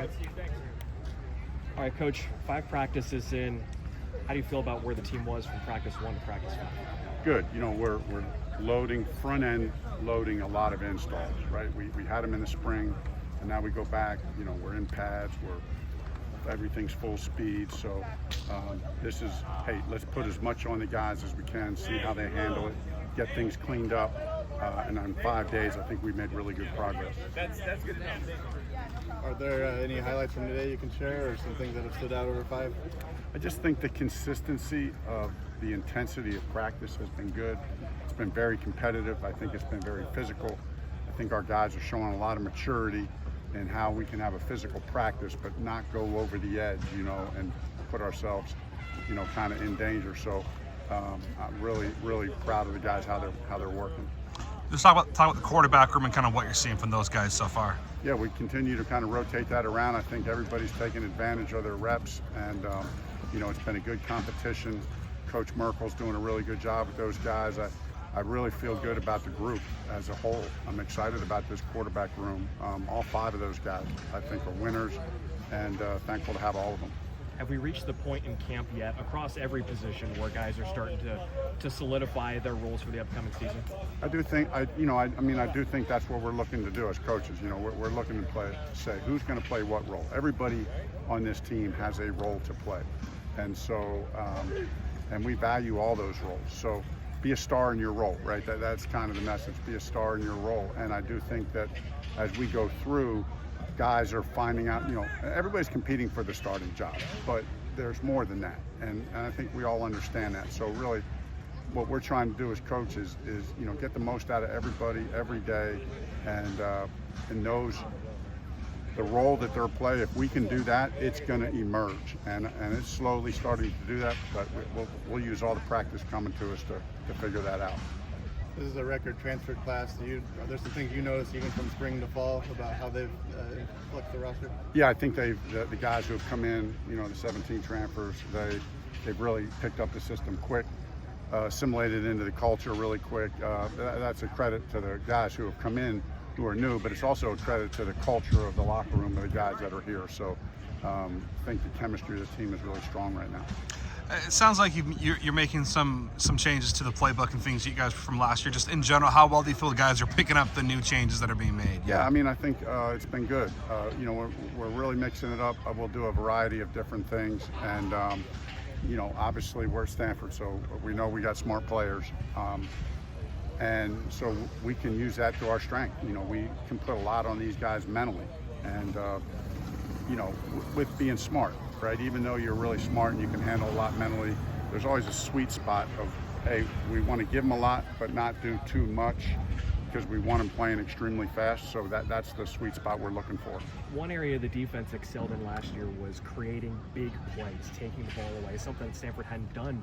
Okay. All right, Coach, 5 practices in. How do you feel about where the team was from practice 1 to practice 5? Good. We're loading, front end loading a lot of installs, right? We had them in the spring, and now we go back, we're in pads, everything's full speed. So this is, hey, let's put as much on the guys as we can, see how they handle it, get things cleaned up. And on 5 days, I think we've made really good progress. That's good enough. Are there any highlights from today you can share, or some things that have stood out over 5? I just think the consistency of the intensity of practice has been good. It's been very competitive. I think it's been very physical. I think our guys are showing a lot of maturity in how we can have a physical practice, but not go over the edge, and put ourselves, kind of in danger. So I'm really, really proud of the guys, how they're working. Just talk about the quarterback room and kind of what you're seeing from those guys so far. Yeah, we continue to kind of rotate that around. I think everybody's taking advantage of their reps, and it's been a good competition. Coach Merkel's doing a really good job with those guys. I really feel good about the group as a whole. I'm excited about this quarterback room. All 5 of those guys, I think, are winners, and thankful to have all of them. Have we reached the point in camp yet, across every position, where guys are starting to solidify their roles for the upcoming season? I do think, I do think that's what we're looking to do as coaches. We're looking to say who's going to play what role. Everybody on this team has a role to play, and so, and we value all those roles. So, be a star in your role, right? That's kind of the message. Be a star in your role, and I do think that as we go through, guys are finding out, everybody's competing for the starting job, but there's more than that. And I think we all understand that. So really what we're trying to do as coaches is get the most out of everybody every day, and knows the role that they're playing. If we can do that, it's going to emerge, and it's slowly starting to do that, but we'll use all the practice coming to us to figure that out. This is a record transfer class. Are there some things you notice even from spring to fall about how they've flexed the roster? Yeah, I think the guys who have come in, the 17 transfers, they've really picked up the system quick, assimilated into the culture really quick. That's a credit to the guys who have come in who are new, but it's also a credit to the culture of the locker room of the guys that are here. So I think the chemistry of the team is really strong right now. It sounds like you're making some changes to the playbook and things you guys from last year. Just in general, how well do you feel the guys are picking up the new changes that are being made? Yeah, I think it's been good. We're really mixing it up. We'll do a variety of different things, and obviously we're Stanford, so we know we got smart players, and so we can use that to our strength. We can put a lot on these guys mentally, and with being smart. Right? Even though you're really smart and you can handle a lot mentally, there's always a sweet spot of, hey, we want to give them a lot, but not do too much, because we want them playing extremely fast. So that's the sweet spot we're looking for. One area the defense excelled in last year was creating big plays, taking the ball away, something that Stanford hadn't done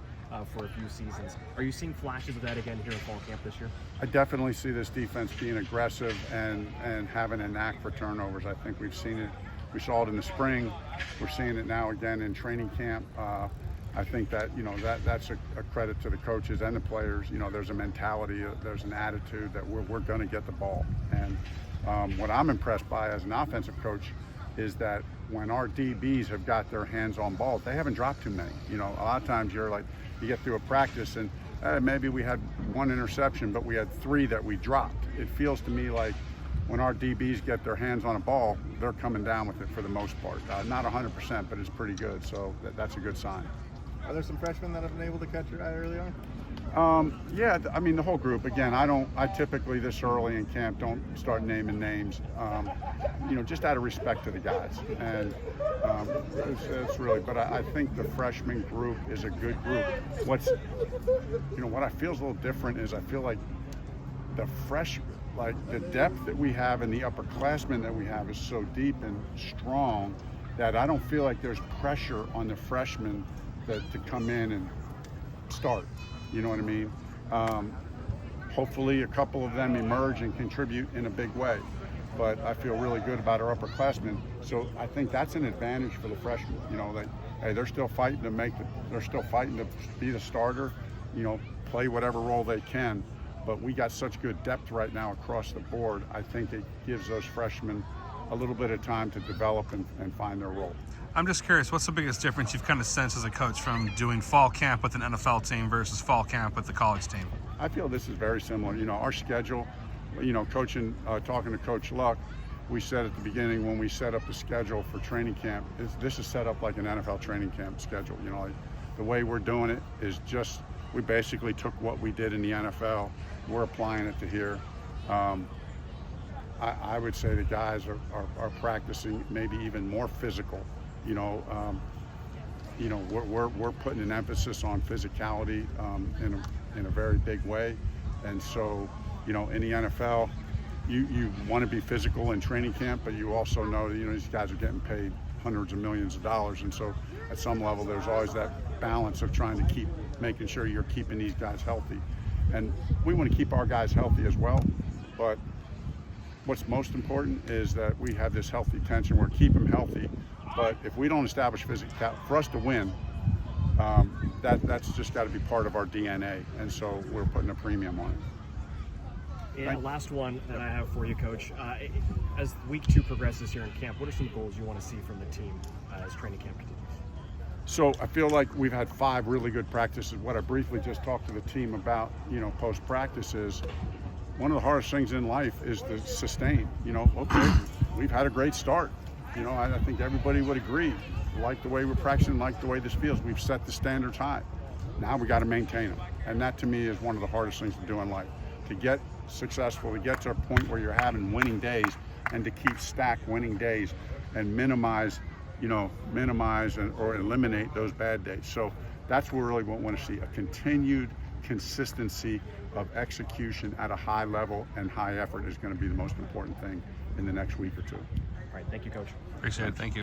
for a few seasons. Are you seeing flashes of that again here in fall camp this year? I definitely see this defense being aggressive and having a knack for turnovers. I think we've seen it. We saw it in the spring. We're seeing it now again in training camp. I think that that's a credit to the coaches and the players. There's a mentality, there's an attitude that we're going to get the ball. And what I'm impressed by as an offensive coach is that when our DBs have got their hands on balls, they haven't dropped too many. A lot of times you get through a practice and maybe we had 1 interception, but we had 3 that we dropped. It feels to me like when our DBs get their hands on a ball, they're coming down with it for the most part. Not 100%, but it's pretty good, so that's a good sign. Are there some freshmen that have been able to catch your eye early on? Yeah, the whole group. Again, I typically this early in camp don't start naming names, just out of respect to the guys. And it's really, but I think the freshman group is a good group. What I feel is a little different is I feel like the depth that we have and the upperclassmen that we have is so deep and strong that I don't feel like there's pressure on the freshmen to come in and start. You know what I mean? Hopefully a couple of them emerge and contribute in a big way. But I feel really good about our upperclassmen. So I think that's an advantage for the freshmen. Hey, they're still fighting to be the starter, play whatever role they can. But we got such good depth right now across the board. I think it gives those freshmen a little bit of time to develop and find their role. I'm just curious, what's the biggest difference you've kind of sensed as a coach from doing fall camp with an NFL team versus fall camp with the college team? I feel this is very similar. You know, our schedule, you know, talking to Coach Luck, we said at the beginning when we set up the schedule for training camp, this is set up like an NFL training camp schedule. You know, like the way we're doing it is just, we basically took what we did in the NFL, we're applying it to here. I would say the guys are practicing maybe even more physical. You know, we're putting an emphasis on physicality in a very big way, and so, you know, in the NFL, you want to be physical in training camp, but you also know that, you know, these guys are getting paid hundreds of millions of dollars, and so at some level there's always that balance of trying to keep making sure you're keeping these guys healthy, and we want to keep our guys healthy as well. But what's most important is that we have this healthy tension. We're keeping them healthy, but if we don't establish physicality for us to win, that's just got to be part of our DNA, and so we're putting a premium on it. And last one that I have for you, Coach. As week 2 progresses here in camp, what are some goals you want to see from the team as training camp continues? So I feel like we've had 5 really good practices. What I briefly just talked to the team about, you know, post-practice is one of the hardest things in life is to sustain. You know, okay, we've had a great start. You know, I think everybody would agree. Like the way we're practicing, like the way this feels. We've set the standards high. Now we got to maintain them. And that to me is one of the hardest things to do in life. To get successful, to get to a point where you're having winning days, and to keep stacked winning days and minimize or eliminate those bad days. So that's what we really want to see, a continued consistency of execution at a high level, and high effort is going to be the most important thing in the next week or 2. All right, thank you, Coach. Appreciate it. Thank you.